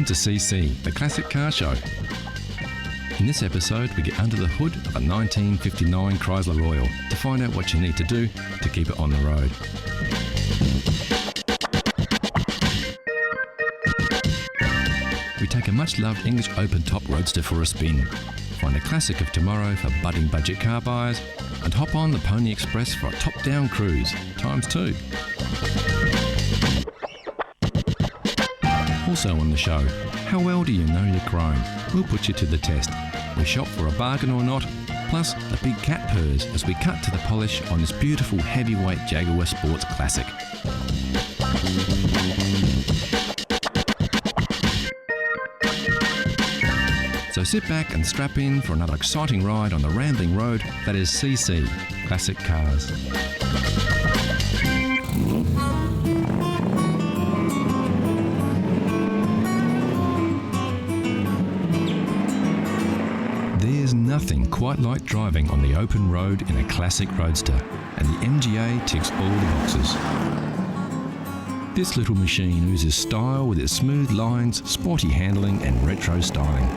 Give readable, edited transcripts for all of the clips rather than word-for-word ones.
Welcome to CC, the Classic Car Show. In this episode, we get under the hood of a 1959 Chrysler Royal to find out what you need to do to keep it on the road. We take a much-loved English open-top roadster for a spin, find a classic of tomorrow for budding budget car buyers, and hop on the Pony Express for a top-down cruise, ×2. Also on the show, how well do you know your chrome? We'll put you to the test. We shop for a bargain or not, plus the big cat purrs as we cut to the polish on this beautiful heavyweight Jaguar Sports Classic. So sit back and strap in for another exciting ride on the rambling road that is CC, Classic Cars. There's nothing quite like driving on the open road in a classic roadster, and the MGA ticks all the boxes. This little machine oozes style with its smooth lines, sporty handling and retro styling.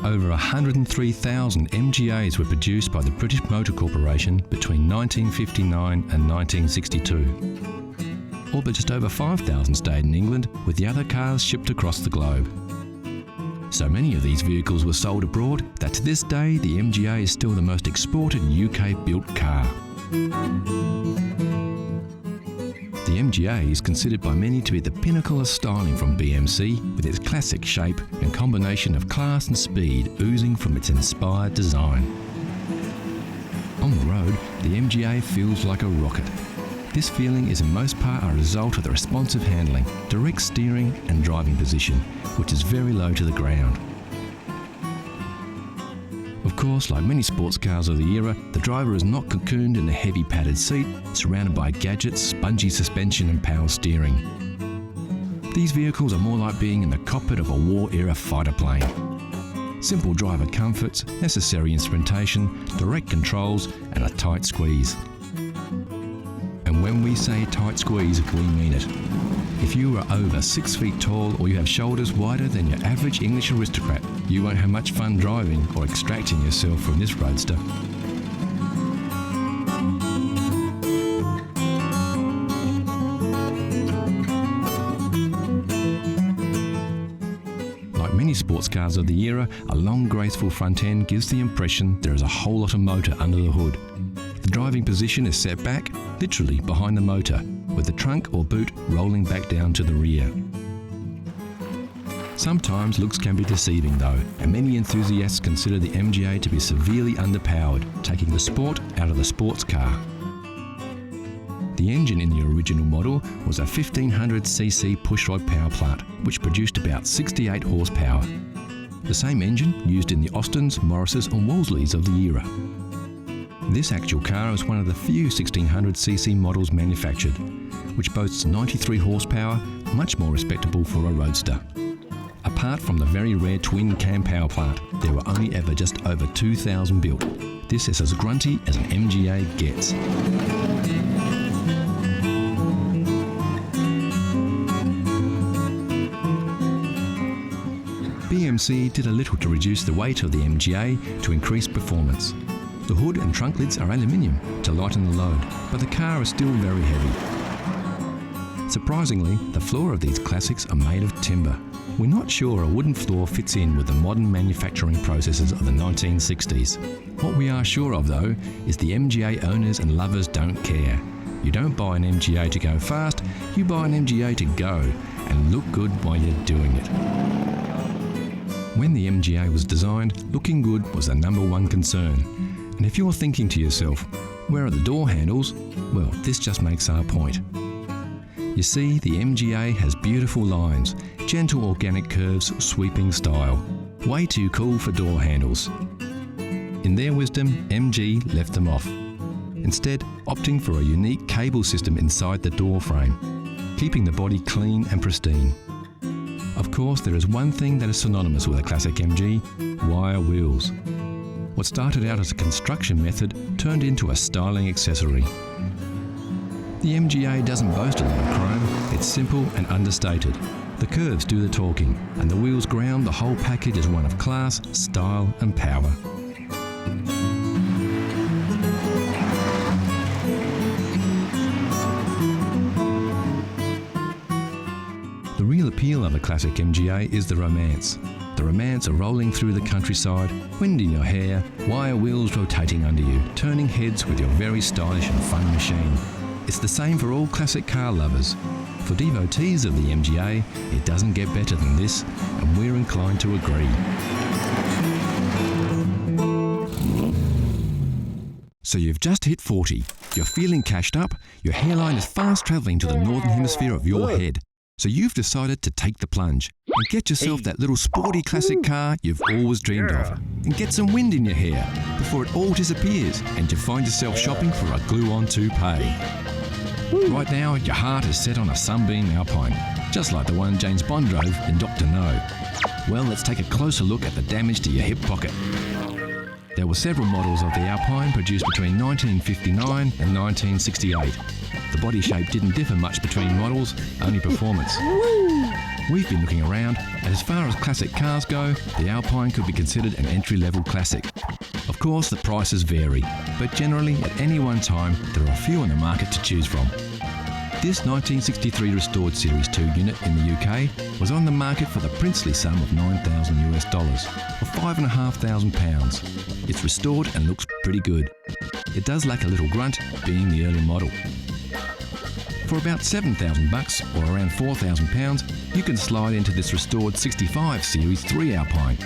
Over 103,000 MGAs were produced by the British Motor Corporation between 1959 and 1962. All but just over 5,000 stayed in England, with the other cars shipped across the globe. So many of these vehicles were sold abroad that to this day the MGA is still the most exported UK-built car. The MGA is considered by many to be the pinnacle of styling from BMC, with its classic shape and combination of class and speed oozing from its inspired design. On the road, the MGA feels like a rocket. This feeling is in most part a result of the responsive handling, direct steering and driving position, which is very low to the ground. Of course, like many sports cars of the era, the driver is not cocooned in a heavy padded seat, surrounded by gadgets, spongy suspension and power steering. These vehicles are more like being in the cockpit of a war-era fighter plane. Simple driver comforts, necessary instrumentation, direct controls and a tight squeeze. And when we say tight squeeze, we mean it. If you are over 6 feet tall or you have shoulders wider than your average English aristocrat, you won't have much fun driving or extracting yourself from this roadster. Like many sports cars of the era, a long graceful front end gives the impression there is a whole lot of motor under the hood. The driving position is set back, literally behind the motor, with the trunk or boot rolling back down to the rear. Sometimes looks can be deceiving though, and many enthusiasts consider the MGA to be severely underpowered, taking the sport out of the sports car. The engine in the original model was a 1500cc pushrod power plant, which produced about 68 horsepower. The same engine used in the Austins, Morrises and Wolseleys of the era. This actual car is one of the few 1600cc models manufactured, which boasts 93 horsepower, much more respectable for a roadster. Apart from the very rare twin cam power plant, there were only ever just over 2,000 built. This is as grunty as an MGA gets. BMC did a little to reduce the weight of the MGA to increase performance. The hood and trunk lids are aluminium to lighten the load, but the car is still very heavy. Surprisingly, the floor of these classics are made of timber. We're not sure a wooden floor fits in with the modern manufacturing processes of the 1960s. What we are sure of though is the MGA owners and lovers don't care. You don't buy an MGA to go fast, you buy an MGA to go and look good while you're doing it. When the MGA was designed, looking good was the #1 concern. And if you're thinking to yourself, where are the door handles? Well, this just makes our point. You see, the MGA has beautiful lines, gentle organic curves, sweeping style. Way too cool for door handles. In their wisdom, MG left them off, instead opting for a unique cable system inside the door frame, keeping the body clean and pristine. Of course, there is one thing that is synonymous with a classic MG: wire wheels. What started out as a construction method turned into a styling accessory. The MGA doesn't boast a lot of chrome, it's simple and understated. The curves do the talking, and the wheels ground the whole package as one of class, style and power. The real appeal of a classic MGA is the romance. The romance of rolling through the countryside, wind in your hair, wire wheels rotating under you, turning heads with your very stylish and fun machine. It's the same for all classic car lovers. For devotees of the MGA, it doesn't get better than this, and we're inclined to agree. So you've just hit 40. You're feeling cashed up, your hairline is fast travelling to the northern hemisphere of your head. So you've decided to take the plunge and get yourself that little sporty classic car you've always dreamed of, and get some wind in your hair before it all disappears and you find yourself shopping for a glue-on toupee. Right now, your heart is set on a Sunbeam Alpine, just like the one James Bond drove in Dr. No. Well, let's take a closer look at the damage to your hip pocket. There were several models of the Alpine produced between 1959 and 1968. The body shape didn't differ much between models, only performance. We've been looking around, and as far as classic cars go, the Alpine could be considered an entry-level classic. Of course, the prices vary, but generally at any one time there are a few on the market to choose from. This 1963 restored Series 2 unit in the UK was on the market for the princely sum of $9,000 US, or £5,500. It's restored and looks pretty good. It does lack a little grunt, being the early model. For about $7,000 or around £4,000, you can slide into this restored 65 Series 3 Alpine.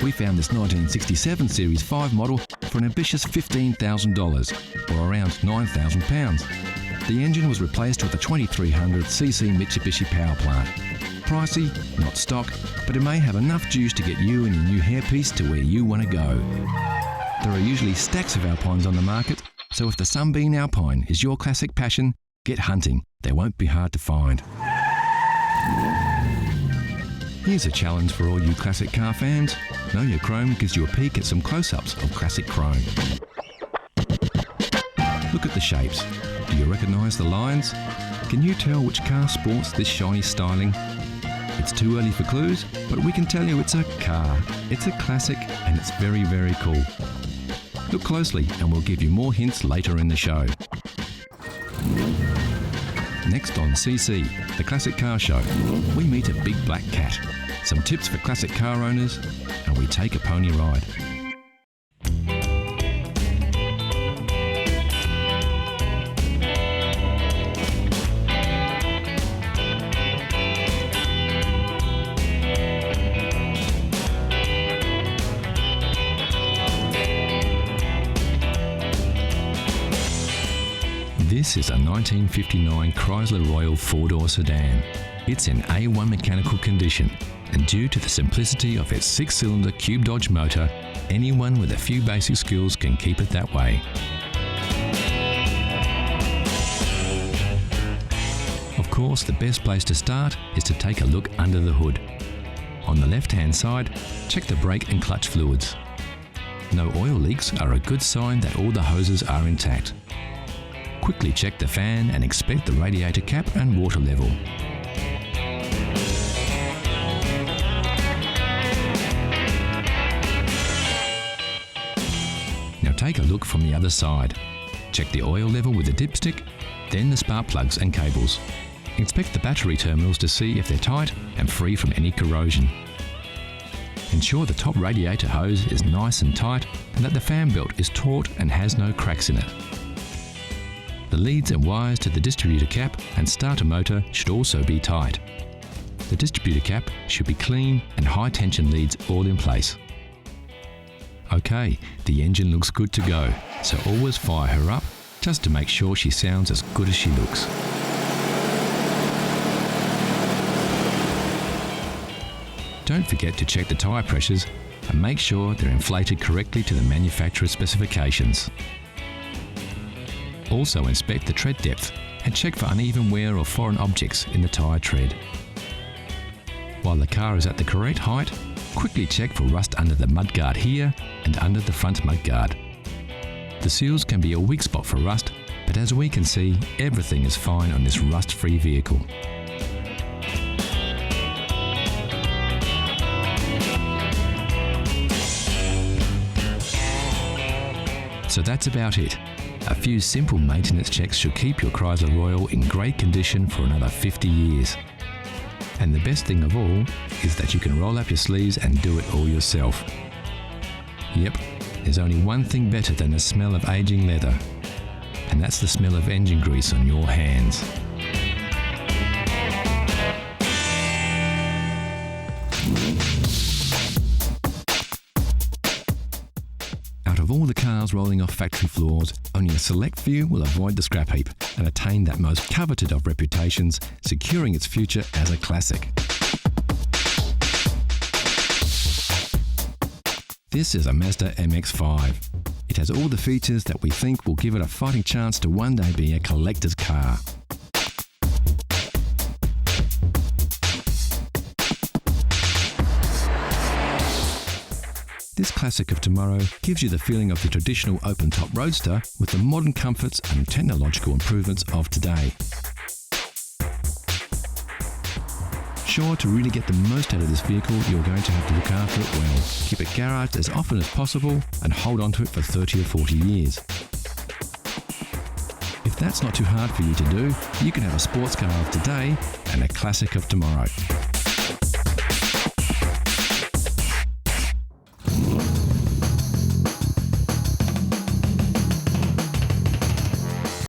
We found this 1967 Series 5 model for an ambitious $15,000 or around £9,000. The engine was replaced with a 2300cc Mitsubishi power plant. Pricey, not stock, but it may have enough juice to get you and your new hairpiece to where you want to go. There are usually stacks of Alpines on the market, so if the Sunbeam Alpine is your classic passion, get hunting. They won't be hard to find. Here's a challenge for all you classic car fans. Know Your Chrome gives you a peek at some close-ups of classic chrome. Look at the shapes. Do you recognise the lines? Can you tell which car sports this shiny styling? It's too early for clues, but we can tell you it's a car. It's a classic and it's very, very cool. Look closely and we'll give you more hints later in the show. Next on CC, the Classic Car Show, we meet a big black cat, some tips for classic car owners, and we take a pony ride. This is a 1959 Chrysler Royal four-door sedan. It's in A1 mechanical condition, and due to the simplicity of its six-cylinder Cube Dodge motor, anyone with a few basic skills can keep it that way. Of course, the best place to start is to take a look under the hood. On the left-hand side, check the brake and clutch fluids. No oil leaks are a good sign that all the hoses are intact. Quickly check the fan and inspect the radiator cap and water level. Now take a look from the other side. Check the oil level with the dipstick, then the spark plugs and cables. Inspect the battery terminals to see if they're tight and free from any corrosion. Ensure the top radiator hose is nice and tight and that the fan belt is taut and has no cracks in it. The leads and wires to the distributor cap and starter motor should also be tight. The distributor cap should be clean and high tension leads all in place. Okay, the engine looks good to go, so always fire her up just to make sure she sounds as good as she looks. Don't forget to check the tyre pressures and make sure they're inflated correctly to the manufacturer's specifications. Also inspect the tread depth and check for uneven wear or foreign objects in the tyre tread. While the car is at the correct height, quickly check for rust under the mudguard here and under the front mudguard. The seals can be a weak spot for rust, but as we can see, everything is fine on this rust-free vehicle. So that's about it. A few simple maintenance checks should keep your Chrysler Royal in great condition for another 50 years. And the best thing of all is that you can roll up your sleeves and do it all yourself. Yep, there's only one thing better than the smell of aging leather, and that's the smell of engine grease on your hands. Out of all the cars rolling off factory floors, only a select few will avoid the scrap heap and attain that most coveted of reputations, securing its future as a classic. This is a Mazda MX-5. It has all the features that we think will give it a fighting chance to one day be a collector's car. This classic of tomorrow gives you the feeling of the traditional open-top roadster with the modern comforts and technological improvements of today. Sure, to really get the most out of this vehicle, you're going to have to look after it well. Keep it garaged as often as possible and hold on to it for 30 or 40 years. If that's not too hard for you to do, you can have a sports car of today and a classic of tomorrow.